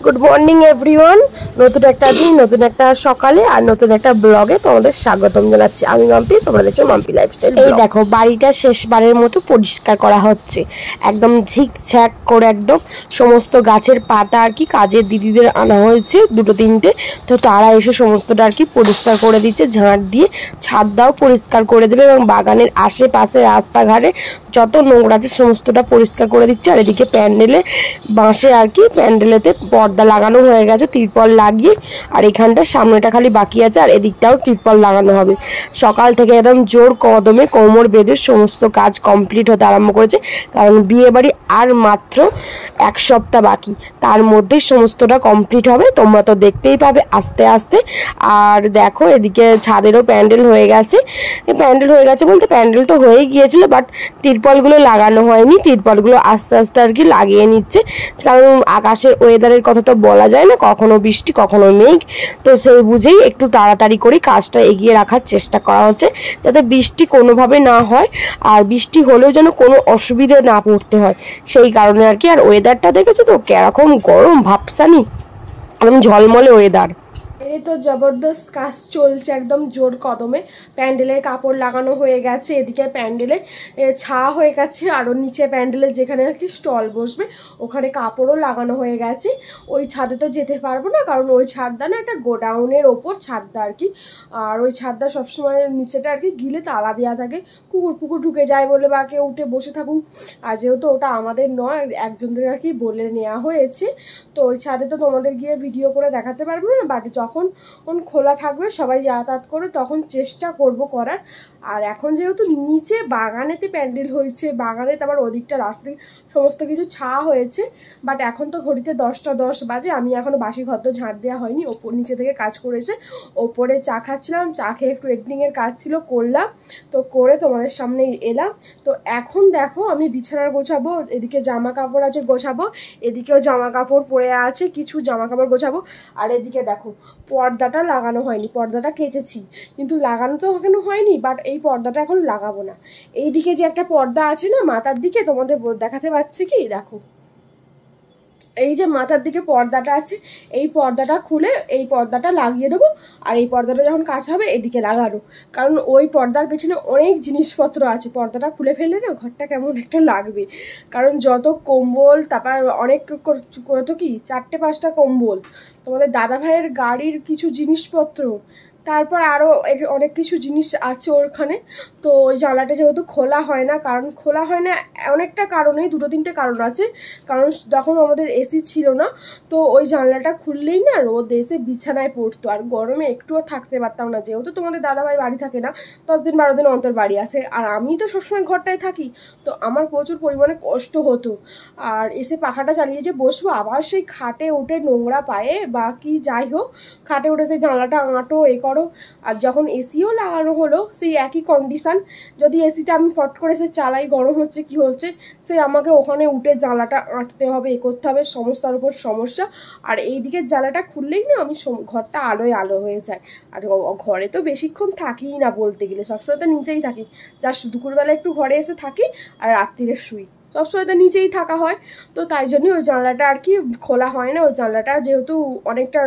Good morning everyone. নতুন একটা দিন, নতুন একটা সকালে আর নতুন একটা ব্লগে তোমাদের স্বাগতম জানাচ্ছি। আমি মাম্পি, তোমরা দেখছো মাম্পি লাইফস্টাইল। এই দেখো বাড়িটা শেষবারের মতো পরিষ্কার করা হচ্ছে, একদম ঝিকঝ্যাক করে। একদম সমস্ত গাছের পাতা আর কি কাজের দিদিদের আনা হয়েছে দুটো তিনটে, তো তারা এসে সমস্তটা আর কি পরিষ্কার করে দিচ্ছে ঝাঁট দিয়ে। ছাদটাও পরিষ্কার করে দেবে এবং বাগানের আশেপাশে রাস্তাঘাটে যত নোংরা আছে সমস্তটা পরিষ্কার করে দিচ্ছে। আর এদিকে প্যান্ডেলে বাঁশে আর কি প্যান্ডেলেতে পর্দা লাগানো হয়ে গেছে তিরপল লাগিয়ে, আর এখানটা সামনেটা খালি বাকি আছে, আর এদিকটাও তিরপল লাগানো হবে। সকাল থেকে একদম জোর কদমে কোমর বেঁধে সমস্ত কাজ কমপ্লিট হতে আরম্ভ করেছে, কারণ বিয়ে বাড়ি আর মাত্র এক সপ্তাহ বাকি, তার মধ্যে সমস্তটা কমপ্লিট হবে। তোমরা তো দেখতেই পাবে আস্তে আস্তে। আর দেখো এদিকে ছাদেরও প্যান্ডেল হয়ে গেছে। প্যান্ডেল হয়ে গেছে বলতে প্যান্ডেল তো হয়ে গিয়েছিল, বাট তিরপলগুলো লাগানো হয়নি। তিরপলগুলো আস্তে আস্তে আর কি লাগিয়ে নিচ্ছে, কারণ আকাশের ওয়েদারের কথা তো বলা যায় না, কখনো বৃষ্টি কখনো মেঘ। তো সেই বুঝেই একটু তাড়াতাড়ি করে কাজটা এগিয়ে রাখার চেষ্টা করা হচ্ছে, যাতে বৃষ্টি কোনোভাবে না হয়, আর বৃষ্টি হলেও যেন কোনো অসুবিধে না পড়তে হয়, সেই কারণে আর কি। আর ওয়েদারটা দেখেছো তো কিরকম গরম, ভাবসানি, একদম ঝলমলে ওয়েদার। এই তো জবরদস্ত কাজ চলছে একদম জোর কদমে। প্যান্ডেলের কাপড় লাগানো হয়ে গেছে, এদিকে প্যান্ডেলে ছা হয়ে গেছে, আর নিচে প্যান্ডেলে যেখানে আর কি স্টল বসবে ওখানে কাপড়ও লাগানো হয়ে গেছে। ওই ছাদে তো যেতে পারবো না, কারণ ওই ছাদটা না একটা গোডাউনের ওপর ছাদটা আর কি। আর ওই ছাদটা সবসময় নিচেটা আর কি গিলে তালা দেওয়া থাকে, কুকুর পুকুর ঢুকে যায় বলে বা কেউ উঠে বসে থাকুক। আর যেহেতু ওটা আমাদের নয়, একজনদের আর কি বলে নেওয়া হয়েছে, তো ওই ছাদে তো তোমাদের গিয়ে ভিডিও করে দেখাতে পারবো না, বাট যখন খোলা থাকবে সবাই যাতায়াত করে তখন চেষ্টা করব করার। আর এখন যেহেতু নিচে বাগানেতে প্যান্ডেল হয়েছে, বাগানে আবার ওদিকটা রাস্তা সমস্ত কিছু ছা হয়েছে, বাট এখন তো ঘড়িতে 10টা 10 বাজে, আমি এখনও বাসি ঘর তো ঝাঁট দেওয়া হয়নি, ওপর নিচে থেকে কাজ করেছে। ওপরে চা খাচ্ছিলাম, চা খেয়ে একটু এডিটিংয়ের কাজ ছিল করলাম, তো করে তোমাদের সামনে এলাম। তো এখন দেখো আমি বিছানার গোছাবো, এদিকে জামা কাপড় আছে গোছাবো, এদিকেও জামা কাপড় পরে আছে, কিছু জামা কাপড় গোছাবো। আর এদিকে দেখো পর্দাটা লাগানো হয়নি, পর্দাটা কেচেছি কিন্তু লাগানো তো এখনো হয়নি, বাট এই পর্দাটা এখন লাগাবো না। এইদিকে যে একটা পর্দা আছে না মাথার দিকে, তোমাদের দেখাতে পাচ্ছি কি, দেখো এই যে মাথার দিকে পর্দাটা আছে, এই পর্দাটা খুলে এই পর্দাটা লাগিয়ে দেবো। আর এই পর্দাটা যখন কাজ হবে এদিকে লাগানো, কারণ ওই পর্দার পেছনে অনেক জিনিসপত্র আছে, পর্দাটা খুলে ফেললে না ঘরটা কেমন একটা লাগবে। কারণ যত কম্বল, তারপর অনেক কত কি 4-5টা কম্বল, তোমাদের দাদা ভাইয়ের গাড়ির কিছু জিনিসপত্র, তারপর আরও অনেক কিছু জিনিস আছে ওখানে। তো ওই জানলাটা যেহেতু খোলা হয় না, কারণ খোলা হয় না অনেকটা কারণেই, 2-3টে কারণ আছে। কারণ যখন আমাদের এসি ছিল না, তো ওই জানলাটা খুললেই না রোদ এসে বিছানায় পড়তো, আর গরমে একটুও থাকতে পারতাম না। যেহেতু তোমাদের দাদাভাই বাড়ি থাকে না, 10 দিন 12 দিন অন্তর বাড়ি আসে, আর আমি তো সবসময় ঘরটায় থাকি, তো আমার প্রচুর পরিমাণে কষ্ট হতো। আর এসে পাখাটা চালিয়ে যে বসবো, আবার সেই খাটে উঠে নোংরা পায়ে বা কি যাই হোক, খাটে উঠে সেই জানলাটা আঁটো এ করো। আর যখন এসিও লাগানো হলো সেই একই কন্ডিশান, যদি এসিটা আমি ফট করে সে চালাই, গরম হচ্ছে কি হচ্ছে, সে আমাকে ওখানে উঠে জানলাটা আঁটতে হবে, এ করতে হবে, সমস্যার উপর সমস্যা। আর এই দিকের জানলাটা খুললেই না আমি ঘরটা আলোয় আলো হয়ে যায়। আর ঘরে তো বেশিক্ষণ থাকিই না বলতে গেলে, সবসময় তো নিচেই থাকি, জাস্ট দুপুরবেলা একটু ঘরে এসে থাকি আর রাত্রিরে শুই, সবসময় তো নিচেই থাকা হয়। তো তাই জন্যই ওই জানলাটা আর কি খোলা হয় না। ওই জানলাটা যেহেতু অনেকটা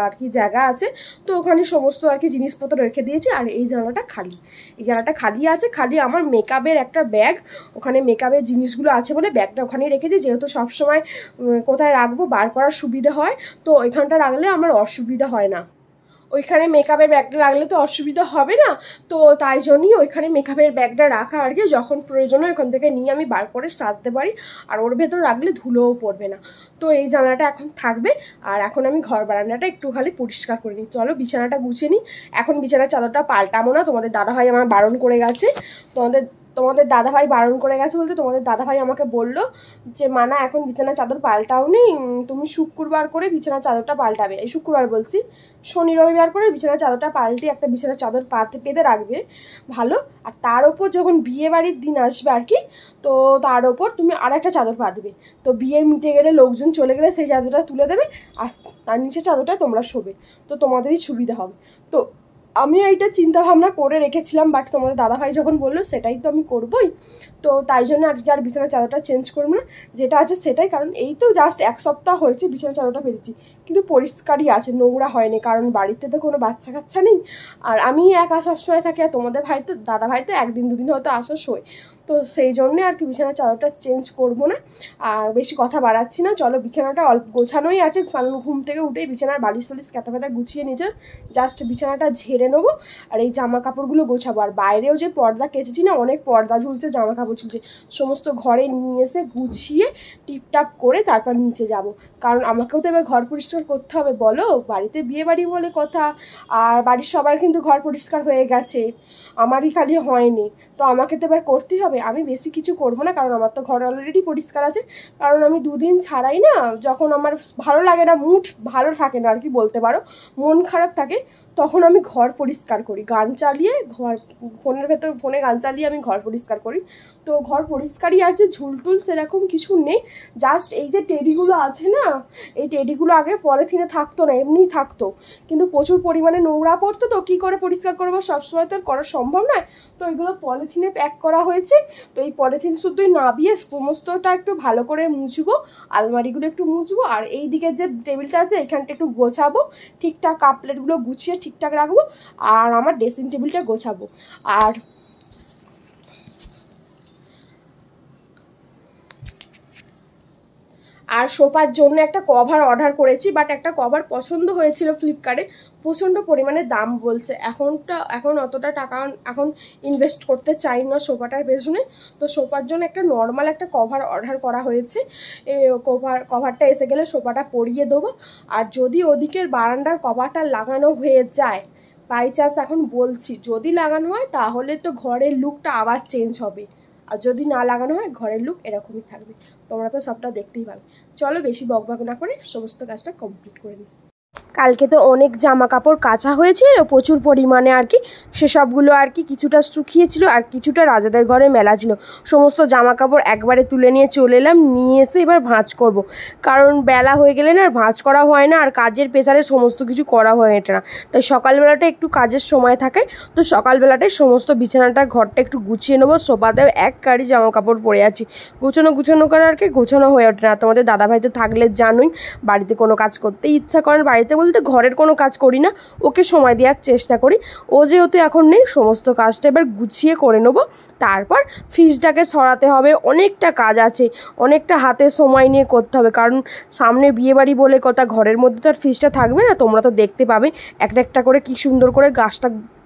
আর কি জায়গা আছে, তো ওখানে সমস্ত আর কি জিনিসপত্র রেখে দিয়েছি। আর এই জানলাটা খালি, এই জানলাটা খালি আছে, খালি আমার মেকআপের একটা ব্যাগ, ওখানে মেকআপের জিনিসগুলো আছে বলে ব্যাগটা ওখানেই রেখেছি। যেহেতু সবসময় কোথায় রাখবো বার করার সুবিধা হয়, তো ওইখানটা রাখলে আমার অসুবিধা হয় না। ওইখানে মেকআপের ব্যাগটা রাখলে তো অসুবিধা হবে না, তো তাই জন্যই ওইখানে মেকআপের ব্যাগটা রাখা আর কি, যখন প্রয়োজন হয় ওখান থেকে নিয়ে আমি বার করে সাজতে পারি, আর ওর ভেতর রাখলে ধুলোও পড়বে না। তো এই জানলাটা এখন থাকবে। আর এখন আমি ঘর বারান্দাটা একটু খালি পরিষ্কার করে নিই। চলো বিছানাটা গুছিয়ে নিই। এখন বিছানার চাদরটা পাল্টাবো না, তোমাদের দাদাভাই আমার বারণ করে গেছে। তোমাদের দাদাভাই বারণ করে গেছে বলতে তোমাদের দাদাভাই আমাকে বললো যে মানা এখন বিছানার চাদর পাল্টাও নি, তুমি শুক্রবার করে বিছানার চাদরটা পাল্টাবে। এই শুক্রবার বলছি, শনি রবিবার করে বিছানার চাদরটা পাল্টে একটা বিছানার চাদর পেতে রাখবে ভালো। আর তার ওপর যখন বিয়ে বাড়ির দিন আসবে আর কি, তো তার ওপর তুমি আর একটা চাদর পাতবে। তো বিয়ে মিটে গেলে, লোকজন চলে গেলে সেই চাদরটা তুলে দেবে, আর তার নিচে চাদরটা তোমরা শোবে, তো তোমাদেরই সুবিধা হবে। তো আমিও এইটা চিন্তা ভাবনা করে রেখেছিলাম, বাট তোমাদের দাদাভাই যখন বললো সেটাই তো আমি করবোই, তো তাই জন্য আজকে আর বিছানার চাদরটা চেঞ্জ করবো না, যেটা আছে সেটাই। কারণ এই তো জাস্ট 1 সপ্তাহ হয়েছে বিছানার চাদরটা পেতেছি, কিন্তু পরিষ্কারই আছে, নোংরা হয়নি, কারণ বাড়িতে তো কোনো বাচ্চা কাচ্চা নেই, আর আমি একা সবসময় থাকি, আর তোমাদের ভাই তো দাদাভাই তো 1 দিন 2 দিন হয়তো আসা শোয়, তো সেই জন্যে আর কি বিছানার চাদরটা চেঞ্জ করবো না। আর বেশি কথা বাড়াচ্ছি না, চলো বিছানাটা অল্প গোছানোই আছে, কারণ ঘুম থেকে উঠেই বিছানার বালিশ টালিশ কাঁথা ফাতা গুছিয়ে নিচে জাস্ট বিছানাটা ঝেড়ে নেবো, আর এই জামা কাপড়গুলো গোছাবো। আর বাইরেও যে পর্দা কেচেছি না, অনেক পর্দা ঝুলছে, জামা কাপড় ঝুলছে, সমস্ত ঘরে নিয়ে এসে গুছিয়ে টিপটাপ করে তারপর নিচে যাব, কারণ আমাকেও তো এবার ঘর পরিষ্কার করতে হবে বলো, বাড়িতে বিয়ে বাড়ি বলে কথা, আর বাড়ির সবার কিন্তু ঘর পরিষ্কার হয়ে গেছে, আমারই খালি হয়নি, তো আমাকে তো এবার করতেই হবে। আমি বেশি কিছু করবো না, কারণ আমার তো ঘর অলরেডি পরিষ্কার আছে, কারণ আমি 2 দিন ছাড়াই না, যখন আমার ভালো লাগে না, মুড ভালো থাকে না আর কি বলতে পারো, মন খারাপ থাকে, তখন আমি ঘর পরিষ্কার করি, গান চালিয়ে ফোনে গান চালিয়ে আমি ঘর পরিষ্কার করি। তো ঘর পরিষ্কারই আছে, ঝুলটুল সেরকম কিছু নেই, জাস্ট এই যে টেডিগুলো আছে না, এই টেডিগুলো আগে পলিথিনে থাকতো না, এমনিই থাকতো, কিন্তু প্রচুর পরিমাণে নোংরা পড়তো, তো কী করে পরিষ্কার করবো, সবসময় তো আর করা সম্ভব নয়, তো এগুলো পলিথিনে প্যাক করা হয়েছে। তো এই পলিথিন শুধুই নাবিয়ে সমস্তটা একটু ভালো করে মুছবো, আলমারিগুলো একটু মুছবো, আর এই দিকে যে টেবিলটা আছে এখানটা একটু গোছাবো, ঠিকঠাক কাপ প্লেটগুলো গুছিয়ে ঠিকঠাক রাখবো, আর আমার ড্রেসিং টেবিলটা গোছাবো। আর সোফার জন্য একটা কভার অর্ডার করেছি, বাট একটা কভার পছন্দ হয়েছিল ফ্লিপকার্টে, প্রচণ্ড পরিমাণে দাম বলছে, এখন অতটা টাকা এখন ইনভেস্ট করতে চাই না সোফাটার পেছনে, তো সোফার জন্য একটা নর্মাল একটা কভার অর্ডার করা হয়েছে, কভারটা এসে গেলে সোফাটা পরিয়ে দেবো। আর যদি ওদিকের বারান্দার কভারটা লাগানো হয়ে যায়, বাই চান্স এখন বলছি যদি লাগানো হয়, তাহলে তো ঘরের লুকটা আবার চেঞ্জ হবে, আর যদি না লাগানো হয় ঘরের লুক এরকমই থাকবে, তোমরা তো সবটা দেখতেই পাবে। চলো বেশি বকবক না করে সমস্ত কাজটা কমপ্লিট করে নিই। কালকে তো অনেক জামা কাপড় কাচা হয়েছিল প্রচুর পরিমাণে আর কি, সেসবগুলো আর কি কিছুটা শুকিয়েছিল আর কিছুটা রাজাদের ঘরে মেলা ছিল, সমস্ত জামা কাপড় একবারে তুলে নিয়ে চলে এলাম, নিয়ে এসে এবার ভাঁজ করব, কারণ বেলা হয়ে গেলে না আর ভাঁজ করা হয় না, আর কাজের প্রেসারে সমস্ত কিছু করা হয়ে ওঠে না, তাই সকালবেলাটা একটু কাজের সময় থাকে, তো সকালবেলাটাই সমস্ত বিছানাটা ঘরটা একটু গুছিয়ে নেবো, সোফাতেও এক গাড়ি জামা কাপড় পরে আছি, গুছানো করে আর কি গোছানো হয়ে ওঠে না। তোমাদের দাদাভাইতে থাকলে জানোই বাড়িতে কোনো কাজ করতে ইচ্ছা করেন, বাড়িতে বলতে ঘরের কোনো কাজ করি না, ওকে সময় দেওয়ার চেষ্টা করি, ও যেহেতু এখন নেই সমস্ত কাজটা এবার গুছিয়ে করে নেবো। তারপর ফ্রিজটাকে সরাতে হবে, অনেকটা কাজ আছে, অনেকটা হাতে সময় নিয়ে করতে হবে, কারণ সামনে বিয়েবাড়ি বলে কথা, ঘরের মধ্যে তো আর ফ্রিজটা থাকবে না, তোমরা তো দেখতে পাবে একটা একটা করে কি সুন্দর করে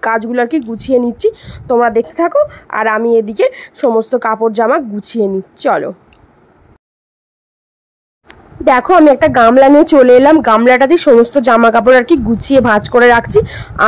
কাজগুলো আর কি গুছিয়ে নিচ্ছি, তোমরা দেখতে থাকো, আর আমি এদিকে সমস্ত কাপড় জামা গুছিয়ে নিই। চলো দেখো আমি একটা গামলা নিয়ে চলে এলাম, গামলাটাতে সমস্ত জামা কাপড় আর কি গুছিয়ে ভাঁজ করে রাখছি,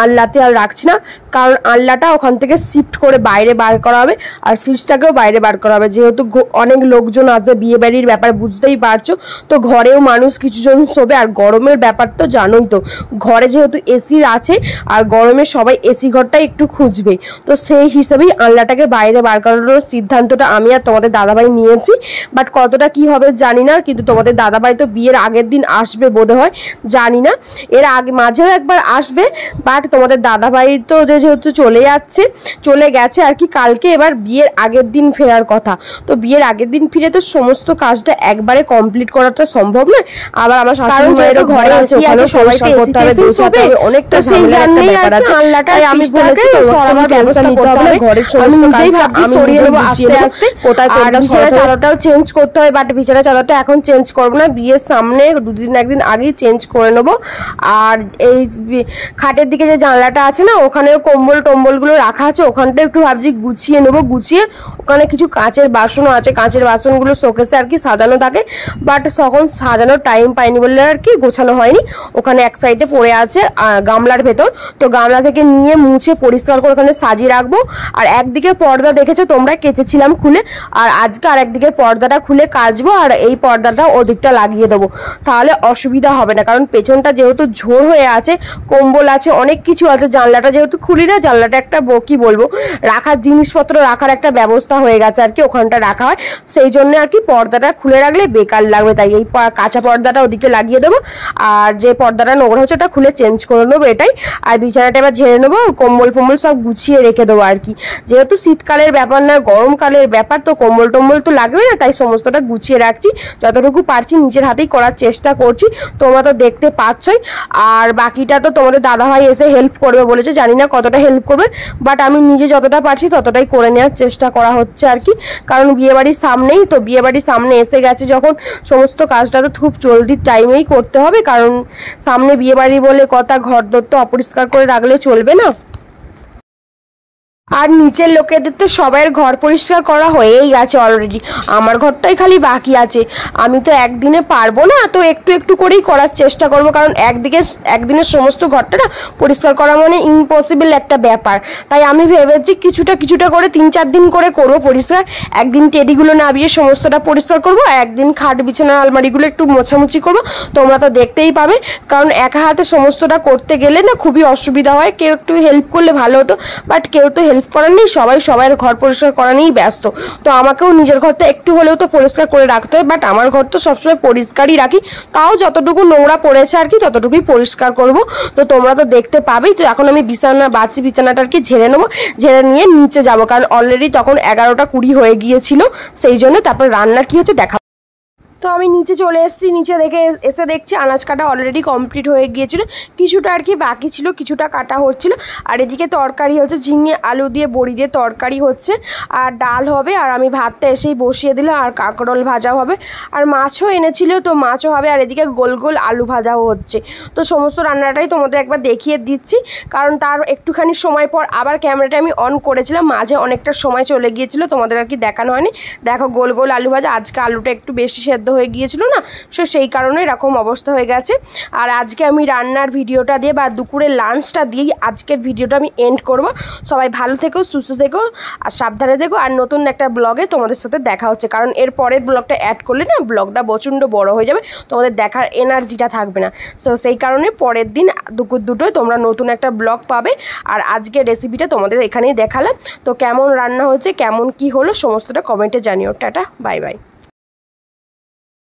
আনলাতে আর রাখছি না, কারণ আনলাটা ওখান থেকে শিফট করে বাইরে বার করা হবে, আর ফ্রিজটাকেও বাইরে বার করা হবে, যেহেতু অনেক লোকজন আছে, বিয়ে বাড়ির ব্যাপার বুঝতেই পারছো, তো ঘরেও মানুষ কিছুজন শোবে, আর গরমের ব্যাপার তো জানোই তো, ঘরে যেহেতু এসি আছে, আর গরমে সবাই এসি ঘরটাই একটু খুঁজবে, তো সেই হিসেবেই আনলাটাকে বাইরে বার করানোর সিদ্ধান্তটা আমি আর তোমাদের দাদাভাই নিয়েছি, বাট কতটা কি হবে জানি না, কিন্তু তোমাদের দাদাভাই তো বিয়ের আগের দিন আসবে বোধ হয়, জানি না, এর আগে মাঝেও একবার আসবে, বাট তোমাদের দাদাভাই তো যেহেতু চলে গেছে আর কি কালকে, এবার বিয়ের আগের দিন ফেরার কথা, তো বিয়ের আগের দিন ফিরে তো সমস্ত কাজটা একবারে কমপ্লিট করাটা সম্ভব নয়, আবার আমার শাশুড়ি মায়েরও ঘরে আছে, ওখানে সবাইকে করতে হবে, গোছাতে হবে, অনেকটা ঝামেলার একটা ব্যাপার আছে, তাই আমি বলেছি তোমার ব্যবস্থা নিতে হবে, ঘরের সমস্ত কাজটা আমি সরিয়ে নেবো আস্তে আস্তে, কোথায় বিছানার চাদরটাও চেঞ্জ করতে হয়, বাট বিছানার চাদরটা এখন চেঞ্জ করবো না, বিয়ের সামনে 2 দিন 1 দিন আগেই চেঞ্জ করে নেবো। আর এই খাটের দিকে যে জানলাটা আছে না, ওখানেও টম্বলগুলো রাখা আছে, ওখানটা একটু ভাবছি গুছিয়ে নেবো, গুছিয়ে ওখানে কিছু কাঁচের বাসনও আছে, কাঁচের বাসনগুলো শোকেসে আর কি সাজানো থাকে, বাট তখন সাজানোর টাইম পাইনি বলে আর কি গোছানো হয়নি, ওখানে এক সাইডে পড়ে আছে গামলার ভেতর, তো গামলা থেকে নিয়ে মুছে পরিষ্কার করে ওখানে সাজিয়ে রাখবো। আর একদিকে পর্দা দেখেছো তোমরা, কেচেছিলাম খুলে, আর আজকে আর একদিকে পর্দাটা খুলে কাচবো, আর এই পর্দাটা ওদিকটা লাগিয়ে দেবো, তাহলে অসুবিধা হবে না। কারণ পেছনটা যেহেতু ঝোড় হয়ে আছে, কম্বল আছে, অনেক কিছু আছে, জানলাটা যেহেতু খুলি না, জানলাটা একটা কি বলবো, রাখার জিনিসপত্র রাখার একটা ব্যবস্থা হয়ে গেছে আর কি, ওখানটা রাখা হয়, সেই জন্য আর কি পর্দাটা খুলে রাখলে বেকার লাগবে, তাই এই কাঁচা পর্দাটা ওদিকে লাগিয়ে দেবো। আর যে পর্দাটা নোংরা হচ্ছে ওটা খুলে চেঞ্জ করে নেবো এটাই। আর বিছানাটা এবার ঝেড়ে নেবো, কম্বল ফম্বল সব গুছিয়ে রেখে দেবো আর কি, যেহেতু শীতকালের ব্যাপার না গরমকালের ব্যাপার, তো কম্বল টম্বল তো লাগবে না, তাই সমস্তটা গুছিয়ে রাখছি, যতটুকু পারছি নিজের হাতেই করার চেষ্টা করছি, তোমরা তো দেখতে পাচ্ছই। আর বাকিটা তো তোমাদের দাদাভাই এসে হেল্প করবে বলেছে, জানি না কতটা হেল্প করবে, বাট আমি নিজে যতটা পারছি ততটাই করে নেওয়ার চেষ্টা করা হচ্ছে আর কি। কারণ বিয়েবাড়ির সামনেই তো, বিয়েবাড়ির সামনে এসে গেছে যখন, সমস্ত কাজটা তো খুব জলদি টাইমেই করতে হবে, কারণ সামনে বিয়েবাড়ি বলে কথা, ঘরদোর তো অপরিষ্কার করে রাখলে চলবে না। আর নিচের লোকেদের তো সবাইয়ের ঘর পরিষ্কার করা হয়েই গেছে অলরেডি, আমার ঘরটাই খালি বাকি আছে। আমি তো একদিনে পারবো না, তো একটু একটু করেই করার চেষ্টা করব, কারণ একদিনের সমস্ত ঘরটা না পরিষ্কার করা মানে ইম্পসিবল একটা ব্যাপার। তাই আমি ভেবেছি কিছুটা কিছুটা করে 3-4 দিন করে করবো পরিষ্কার। একদিন টেডিগুলো নামিয়ে সমস্তটা পরিষ্কার করবো, একদিন খাট বিছানা আলমারিগুলো একটু মোছামুছি করবো, তোমরা তো দেখতেই পাবে। কারণ একা হাতে সমস্তটা করতে গেলে না খুবই অসুবিধা হয়, কেউ একটু হেল্প করলে ভালো হতো, বাট কেউ তো হেল্প করার নেই, সবাই সবার ঘর পরিষ্কার করা নিয়েই ব্যস্ত। তো আমাকেও নিজের ঘরটা একটু হলেও তো পরিষ্কার করে রাখতে হয়, বাট আমার ঘর তো সবসময় পরিষ্কারই রাখি, তাও যতটুকু নোংরা পড়েছে আর কি ততটুকুই পরিষ্কার করব। তো তোমরা তো দেখতে পাবেই। তো এখন আমি বিছানাটা আর কি ঝেড়ে নেবো, ঝেড়ে নিয়ে নিচে যাবো, কারণ অলরেডি তখন 11টা 20 হয়ে গিয়েছিল, সেই জন্য। তারপর রান্নার কি হচ্ছে দেখা। তো আমি নিচে চলে এসেছি, নিচে এসে দেখছি আনাজ কাটা অলরেডি কমপ্লিট হয়ে গিয়েছিল, কিছুটা আর কি বাকি ছিল, কিছুটা কাটা হচ্ছিল। আর এদিকে তরকারি হচ্ছে, ঝিঙে আলু দিয়ে বড়ি দিয়ে তরকারি হচ্ছে, আর ডাল হবে, আর আমি ভাতটা এসেই বসিয়ে দিলাম, আর কাঁকরোল ভাজাও হবে, আর মাছও এনেছিল, তো মাছও হবে, আর এদিকে গোল গোল আলু ভাজাও হচ্ছে। তো সমস্ত রান্নাটাই তোমাদের একবার দেখিয়ে দিচ্ছি, কারণ তার একটুখানি সময় পর আবার ক্যামেরাটা আমি অন করেছিলাম, মাঝে অনেকটা সময় চলে গিয়েছিল, তোমাদের আর কি দেখানো হয়নি। দেখো গোল গোল আলু ভাজা, আজকে আলুটা একটু বেশি সেদ্ধ হয়ে গিয়েছিল না, সেই কারণে এরকম অবস্থা হয়ে গেছে। আর আজকে আমি রান্নার ভিডিওটা দিয়ে বা দুপুরের লাঞ্চটা দিয়েই আজকের ভিডিওটা আমি এন্ড করব। সবাই ভালো থেকো, সুস্থ থেকো, আর সাবধানে থেকো। আর নতুন একটা ব্লগে তোমাদের সাথে দেখা হচ্ছে, কারণ এর পরের ব্লগটা অ্যাড করলে না ব্লগটা প্রচণ্ড বড় হয়ে যাবে, তোমাদের দেখার এনার্জিটা থাকবে না। সো সেই কারণে পরের দিন দুপুর 2টোয় তোমরা নতুন একটা ব্লগ পাবে। আর আজকের রেসিপিটা তোমাদের এখানেই দেখালাম। তো কেমন রান্না হচ্ছে, কেমন কি হলো, সমস্তটা কমেন্টে জানিও। Tata, bye bye.